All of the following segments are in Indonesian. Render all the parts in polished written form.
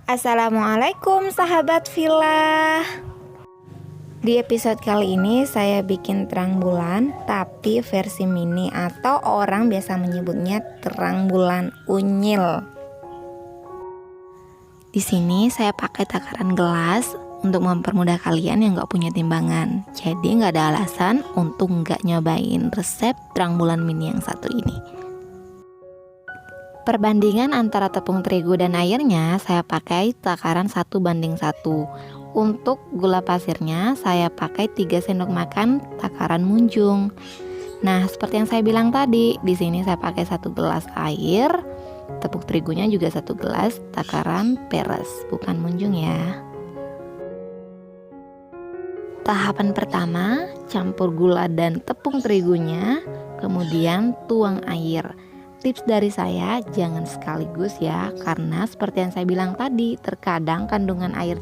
Assalamualaikum sahabat villa. Di episode kali ini saya bikin terang bulan tapi versi mini atau orang biasa menyebutnya terang bulan unyil. Di sini saya pakai takaran gelas untuk mempermudah kalian yang gak punya timbangan. Jadi gak ada alasan untuk gak nyobain resep terang bulan mini yang satu ini. Perbandingan antara tepung terigu dan airnya saya pakai takaran 1:1. Untuk gula pasirnya saya pakai 3 sendok makan takaran munjung. Nah, seperti yang saya bilang tadi, di sini saya pakai 1 gelas air, tepung terigunya juga 1 gelas takaran peres, bukan munjung ya. Tahapan pertama, campur gula dan tepung terigunya, kemudian tuang air. Tips dari saya, jangan sekaligus ya, karena seperti yang saya bilang tadi, terkadang kandungan air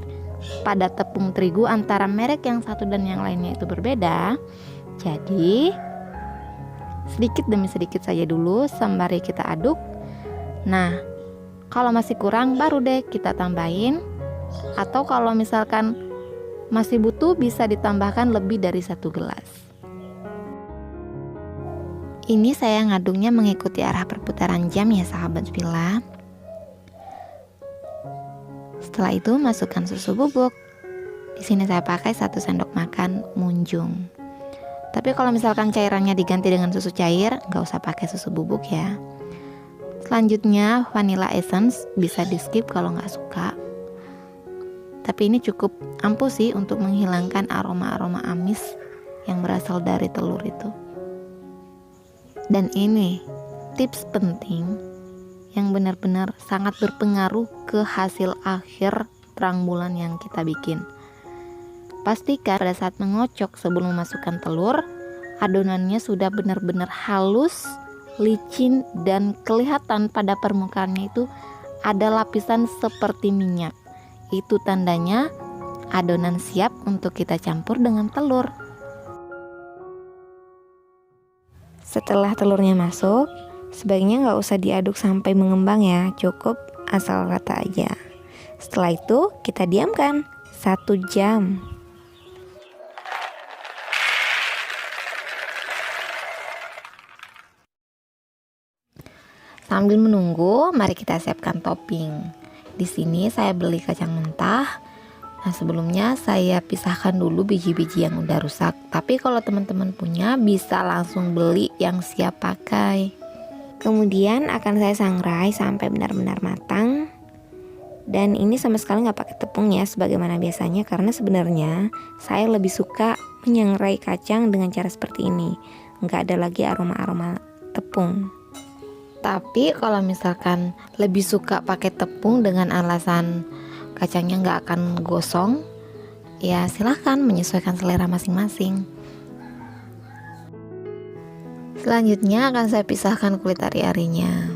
pada tepung terigu antara merek yang satu dan yang lainnya itu berbeda. Jadi sedikit demi sedikit saja dulu sembari kita aduk. Nah, kalau masih kurang baru deh kita tambahin, atau kalau misalkan masih butuh bisa ditambahkan lebih dari 1 gelas. Ini saya ngaduknya mengikuti arah perputaran jam ya sahabat villa. Setelah itu masukkan susu bubuk. Di sini saya pakai 1 sendok makan munjung. Tapi kalau misalkan cairannya diganti dengan susu cair, nggak usah pakai susu bubuk ya. Selanjutnya vanilla essence bisa di skip kalau nggak suka. Tapi ini cukup ampuh sih untuk menghilangkan aroma-aroma amis yang berasal dari telur itu. Dan ini tips penting yang benar-benar sangat berpengaruh ke hasil akhir terang bulan yang kita bikin. Pastikan pada saat mengocok sebelum memasukkan telur, adonannya sudah benar-benar halus, licin, dan kelihatan pada permukaannya itu ada lapisan seperti minyak. Itu tandanya adonan siap untuk kita campur dengan telur. Setelah telurnya masuk, sebaiknya nggak usah diaduk sampai mengembang ya, cukup asal rata aja. Setelah itu kita diamkan 1 jam. Sambil menunggu, mari kita siapkan topping. Di sini saya beli kacang mentah. Nah, sebelumnya saya pisahkan dulu biji-biji yang udah rusak. Tapi kalau teman-teman punya bisa langsung beli yang siap pakai. Kemudian akan saya sangrai sampai benar-benar matang. Dan ini sama sekali nggak pakai tepung ya sebagaimana biasanya, karena sebenarnya saya lebih suka menyangrai kacang dengan cara seperti ini. Nggak ada lagi aroma-aroma tepung. Tapi kalau misalkan lebih suka pakai tepung dengan alasan kacangnya nggak akan gosong, ya silahkan menyesuaikan selera masing-masing. Selanjutnya akan saya pisahkan kulit ari-arinya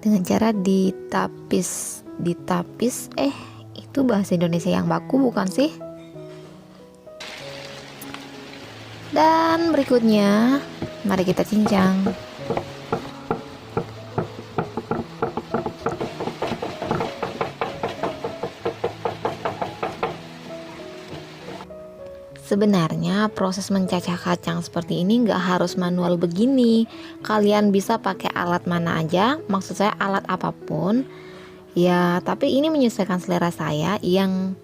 dengan cara ditapis. Itu bahasa Indonesia yang baku bukan sih? Dan berikutnya mari kita cincang. Sebenarnya proses mencacah kacang seperti ini nggak harus manual begini. Kalian bisa pakai alat mana aja, maksud saya alat apapun. Ya, tapi ini menyesuaikan selera saya yang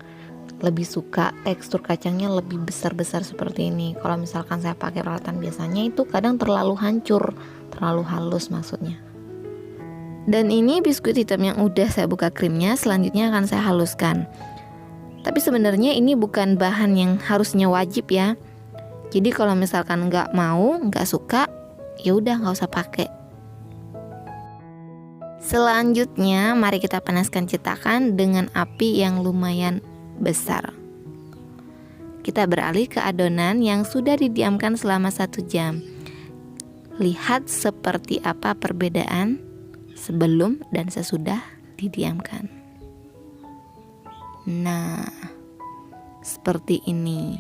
lebih suka tekstur kacangnya lebih besar-besar seperti ini. Kalau misalkan saya pakai peralatan biasanya itu kadang terlalu hancur, terlalu halus maksudnya. Dan ini biskuit hitam yang udah saya buka krimnya, selanjutnya akan saya haluskan. Tapi sebenarnya ini bukan bahan yang harusnya wajib ya. Jadi kalau misalkan nggak mau, nggak suka, ya udah nggak usah pakai. Selanjutnya, mari kita panaskan cetakan dengan api yang lumayan besar. Kita beralih ke adonan yang sudah didiamkan selama 1 jam. Lihat seperti apa perbedaan sebelum dan sesudah didiamkan. Nah, seperti ini.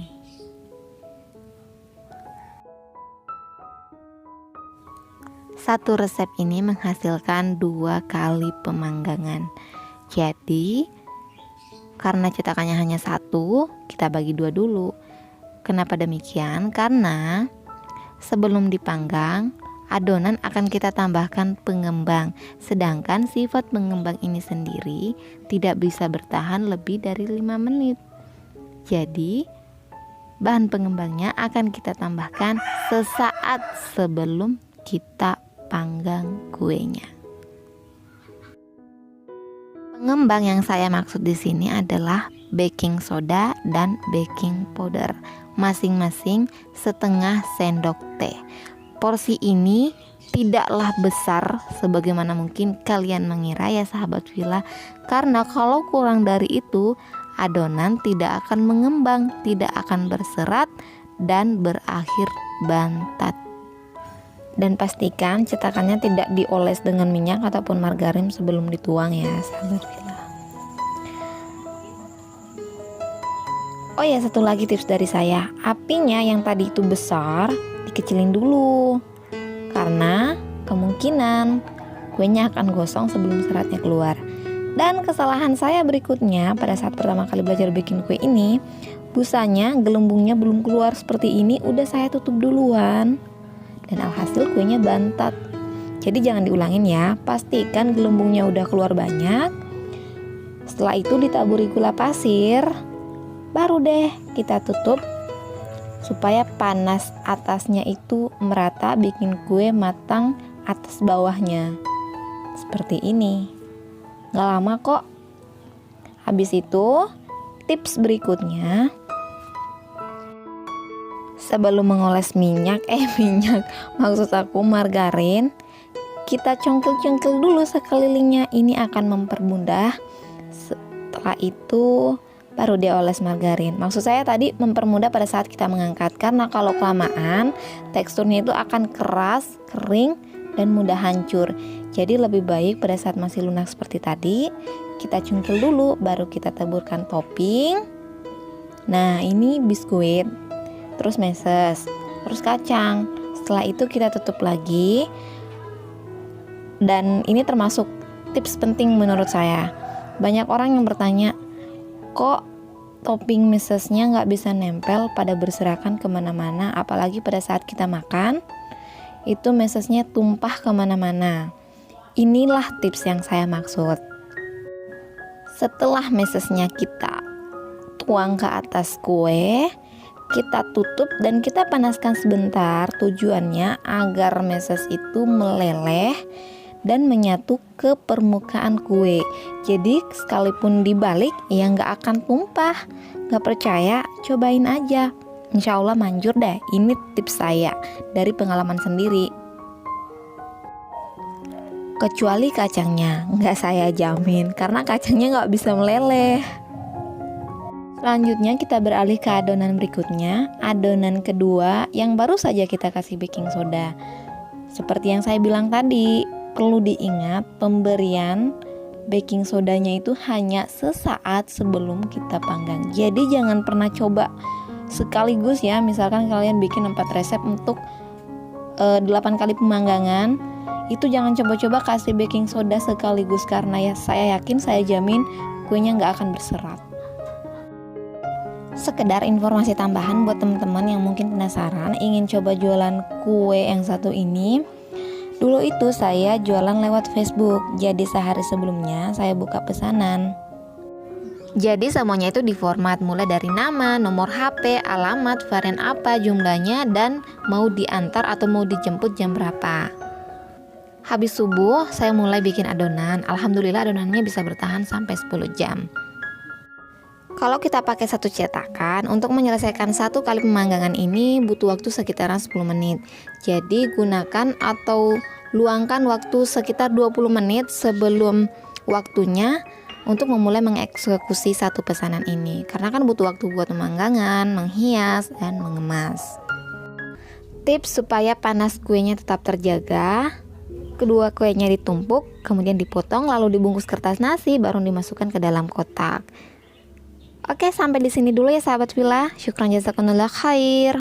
Satu resep ini menghasilkan 2 kali pemanggangan. Jadi karena cetakannya hanya satu, kita bagi dua dulu. Kenapa demikian? Karena sebelum dipanggang, adonan akan kita tambahkan pengembang. Sedangkan sifat pengembang ini sendiri tidak bisa bertahan lebih dari 5 menit. Jadi bahan pengembangnya akan kita tambahkan sesaat sebelum kita panggang kuenya. Pengembang yang saya maksud di sini adalah baking soda dan baking powder, masing-masing setengah sendok teh. Porsi ini tidaklah besar sebagaimana mungkin kalian mengira ya sahabat villa, karena kalau kurang dari itu adonan tidak akan mengembang, tidak akan berserat dan berakhir bantat. Dan pastikan cetakannya tidak dioles dengan minyak ataupun margarin sebelum dituang ya sahabat villa. Oh ya, satu lagi tips dari saya, apinya yang tadi itu besar dikecilin dulu, karena kemungkinan kuenya akan gosong sebelum seratnya keluar. Dan kesalahan saya berikutnya pada saat pertama kali belajar bikin kue ini, busanya, gelembungnya belum keluar seperti ini, udah saya tutup duluan. Dan alhasil kuenya bantat. Jadi jangan diulangin ya, pastikan gelembungnya udah keluar banyak. Setelah itu ditaburi gula pasir, baru deh kita tutup supaya panas atasnya itu merata, bikin kue matang atas bawahnya. Seperti ini. Gak lama kok. Habis itu tips berikutnya, sebelum mengoles minyak maksud aku margarin, kita congkel-congkel dulu sekelilingnya. Ini akan mempermudah. Setelah itu baru dia oles margarin. Maksud saya tadi mempermudah pada saat kita mengangkat, karena kalau kelamaan teksturnya itu akan keras, kering, dan mudah hancur. Jadi lebih baik pada saat masih lunak seperti tadi, kita cungkil dulu, baru kita taburkan topping. Nah, ini biskuit, terus meses, terus kacang. Setelah itu kita tutup lagi. Dan ini termasuk tips penting menurut saya. Banyak orang yang bertanya, kok topping mesesnya nggak bisa nempel pada berserakan kemana-mana, apalagi pada saat kita makan itu mesesnya tumpah kemana-mana. Inilah tips yang saya maksud. Setelah mesesnya kita tuang ke atas kue, kita tutup dan kita panaskan sebentar. Tujuannya agar meses itu meleleh dan menyatu ke permukaan kue. Jadi sekalipun dibalik ya nggak akan tumpah. Nggak percaya, cobain aja. Insya Allah manjur deh. Ini tips saya dari pengalaman sendiri. Kecuali kacangnya, nggak saya jamin karena kacangnya nggak bisa meleleh. Selanjutnya kita beralih ke adonan berikutnya, adonan kedua yang baru saja kita kasih baking soda. Seperti yang saya bilang tadi, perlu diingat pemberian baking sodanya itu hanya sesaat sebelum kita panggang. Jadi jangan pernah coba sekaligus ya. Misalkan kalian bikin 4 resep untuk 8 kali pemanggangan, itu jangan coba-coba kasih baking soda sekaligus, karena ya saya yakin, saya jamin kuenya nggak akan berserat. Sekedar informasi tambahan buat teman-teman yang mungkin penasaran ingin coba jualan kue yang satu ini. Dulu itu saya jualan lewat Facebook, jadi sehari sebelumnya saya buka pesanan. Jadi semuanya itu diformat mulai dari nama, nomor HP, alamat, varian apa, jumlahnya, dan mau diantar atau mau dijemput jam berapa. Habis subuh saya mulai bikin adonan. Alhamdulillah adonannya bisa bertahan sampai 10 jam. Kalau kita pakai satu cetakan, untuk menyelesaikan 1 kali pemanggangan ini butuh waktu sekitaran 10 menit. Jadi gunakan atau luangkan waktu sekitar 20 menit sebelum waktunya untuk memulai mengeksekusi satu pesanan ini. Karena kan butuh waktu buat pemanggangan, menghias, dan mengemas. Tips supaya panas kuenya tetap terjaga, kedua kuenya ditumpuk, kemudian dipotong, lalu dibungkus kertas nasi, baru dimasukkan ke dalam kotak. Oke, sampai di sini dulu ya sahabat villa. Syukran jazakumullah khair.